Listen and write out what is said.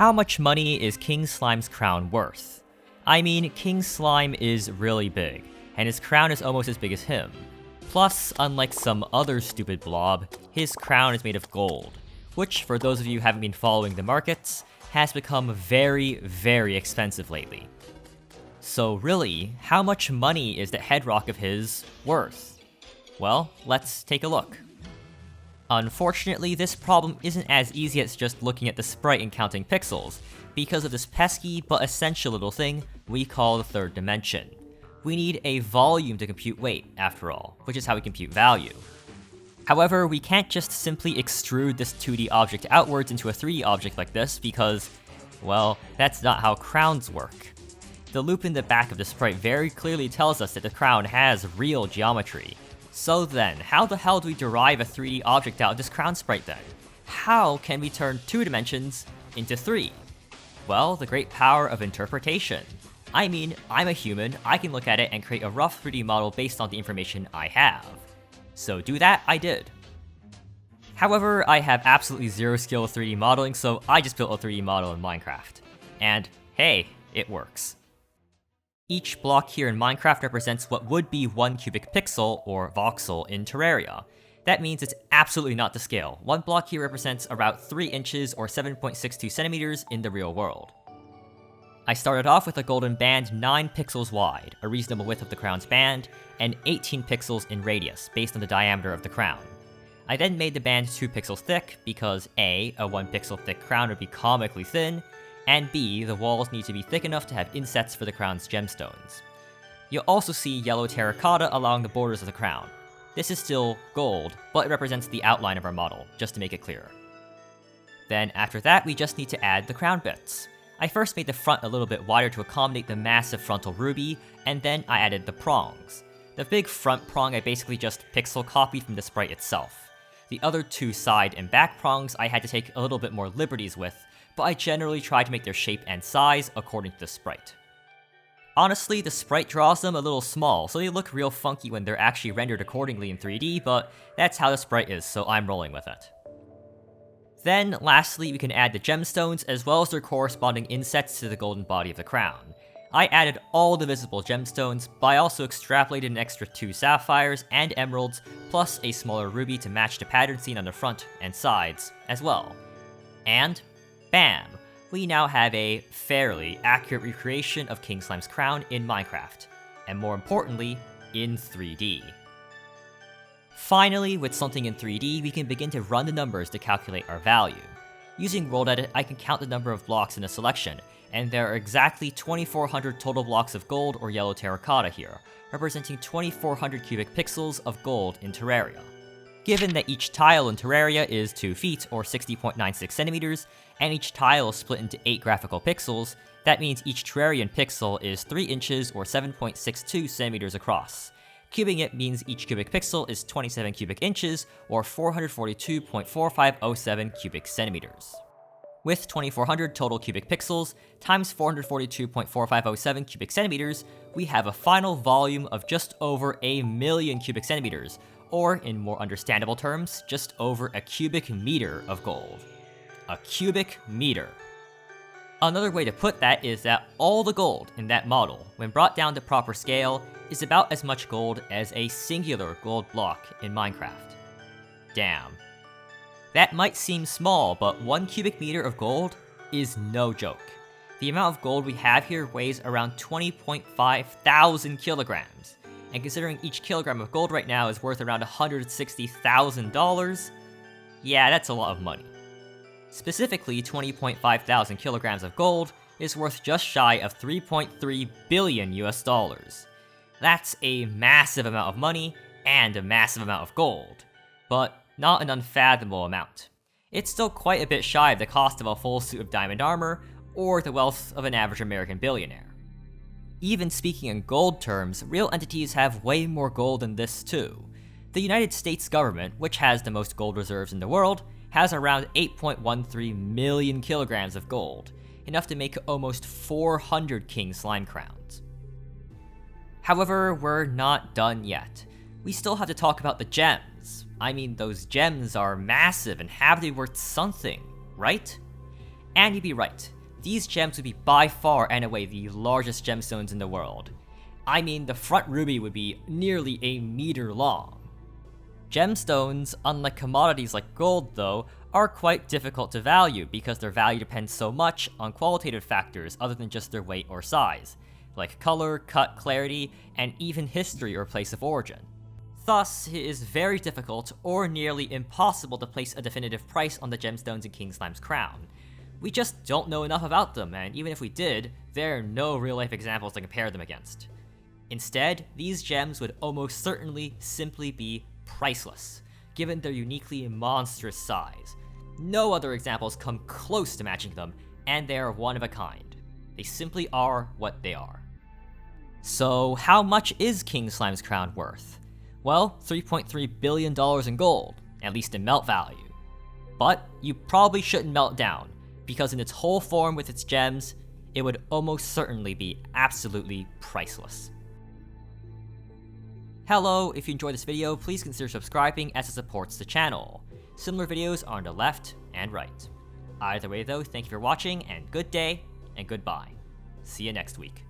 How much money is King Slime's crown worth? I mean, King Slime is really big, and his crown is almost as big as him. Plus, unlike some other stupid blob, his crown is made of gold, which, for those of you who haven't been following the markets, has become very, very expensive lately. So really, how much money is that head rock of his worth? Well, let's take a look. Unfortunately, this problem isn't as easy as just looking at the sprite and counting pixels, because of this pesky but essential little thing we call the third dimension. We need a volume to compute weight, after all, which is how we compute value. However, we can't just simply extrude this 2D object outwards into a 3D object like this because, well, that's not how crowns work. The loop in the back of the sprite very clearly tells us that the crown has real geometry. So then, how the hell do we derive a 3D object out of this crown sprite then? How can we turn 2 dimensions into 3? Well, the great power of interpretation. I mean, I'm a human, I can look at it and create a rough 3D model based on the information I have. So do that, I did. However, I have absolutely zero skill with 3D modeling, so I just built a 3D model in Minecraft. And hey, it works. Each block here in Minecraft represents what would be 1 cubic pixel, or voxel, in Terraria. That means it's absolutely not to scale. One block here represents about 3 inches or 7.62 centimeters in the real world. I started off with a golden band 9 pixels wide, a reasonable width of the crown's band, and 18 pixels in radius, based on the diameter of the crown. I then made the band 2 pixels thick, because A, a 1 pixel thick crown would be comically thin, and B, the walls need to be thick enough to have insets for the crown's gemstones. You'll also see yellow terracotta along the borders of the crown. This is still gold, but it represents the outline of our model, just to make it clearer. Then after that, we just need to add the crown bits. I first made the front a little bit wider to accommodate the massive frontal ruby, and then I added the prongs. The big front prong I basically just pixel copied from the sprite itself. The other 2 side and back prongs I had to take a little bit more liberties with, but I generally try to make their shape and size according to the sprite. Honestly, the sprite draws them a little small, so they look real funky when they're actually rendered accordingly in 3D, but that's how the sprite is, so I'm rolling with it. Then, lastly, we can add the gemstones as well as their corresponding insets to the golden body of the crown. I added all the visible gemstones, but I also extrapolated an extra 2 sapphires and emeralds, plus a smaller ruby to match the pattern seen on the front and sides as well. And bam! We now have a fairly accurate recreation of King Slime's crown in Minecraft, and more importantly, in 3D. Finally, with something in 3D, we can begin to run the numbers to calculate our value. Using World Edit, I can count the number of blocks in a selection, and there are exactly 2,400 total blocks of gold or yellow terracotta here, representing 2,400 cubic pixels of gold in Terraria. Given that each tile in Terraria is 2 feet, or 60.96 centimeters, and each tile is split into 8 graphical pixels, that means each Terrarian pixel is 3 inches or 7.62 centimeters across. Cubing it means each cubic pixel is 27 cubic inches, or 442.4507 cubic centimeters. With 2,400 total cubic pixels, times 442.4507 cubic centimeters, we have a final volume of just over 1,000,000 cubic centimeters, or in more understandable terms, just over a cubic meter of gold. A cubic meter. Another way to put that is that all the gold in that model, when brought down to proper scale, is about as much gold as a singular gold block in Minecraft. Damn. That might seem small, but 1 cubic meter of gold is no joke. The amount of gold we have here weighs around 20.5 thousand kilograms, and considering each kilogram of gold right now is worth around $160,000, yeah, that's a lot of money. Specifically, 20.5 thousand kilograms of gold is worth just shy of 3.3 billion US dollars. That's a massive amount of money and a massive amount of gold, but not an unfathomable amount. It's still quite a bit shy of the cost of a full suit of diamond armor, or the wealth of an average American billionaire. Even speaking in gold terms, real entities have way more gold than this too. The United States government, which has the most gold reserves in the world, has around 8.13 million kilograms of gold, enough to make almost 400 King Slime crowns. However, we're not done yet. We still have to talk about the gems. I mean, those gems are massive and have to be worth something, right? And you'd be right, these gems would be by far and away the largest gemstones in the world. I mean, the front ruby would be nearly a meter long. Gemstones, unlike commodities like gold though, are quite difficult to value because their value depends so much on qualitative factors other than just their weight or size, like color, cut, clarity, and even history or place of origin. Thus, it is very difficult or nearly impossible to place a definitive price on the gemstones in King Slime's crown. We just don't know enough about them, and even if we did, there are no real-life examples to compare them against. Instead, these gems would almost certainly simply be priceless, given their uniquely monstrous size. No other examples come close to matching them, and they are one of a kind. They simply are what they are. So how much is King Slime's crown worth? Well, $3.3 billion in gold, at least in melt value. But you probably shouldn't melt down, because in its whole form with its gems, it would almost certainly be absolutely priceless. Hello, if you enjoyed this video, please consider subscribing as it supports the channel. Similar videos are on the left and right. Either way though, thank you for watching, and good day, and goodbye. See you next week.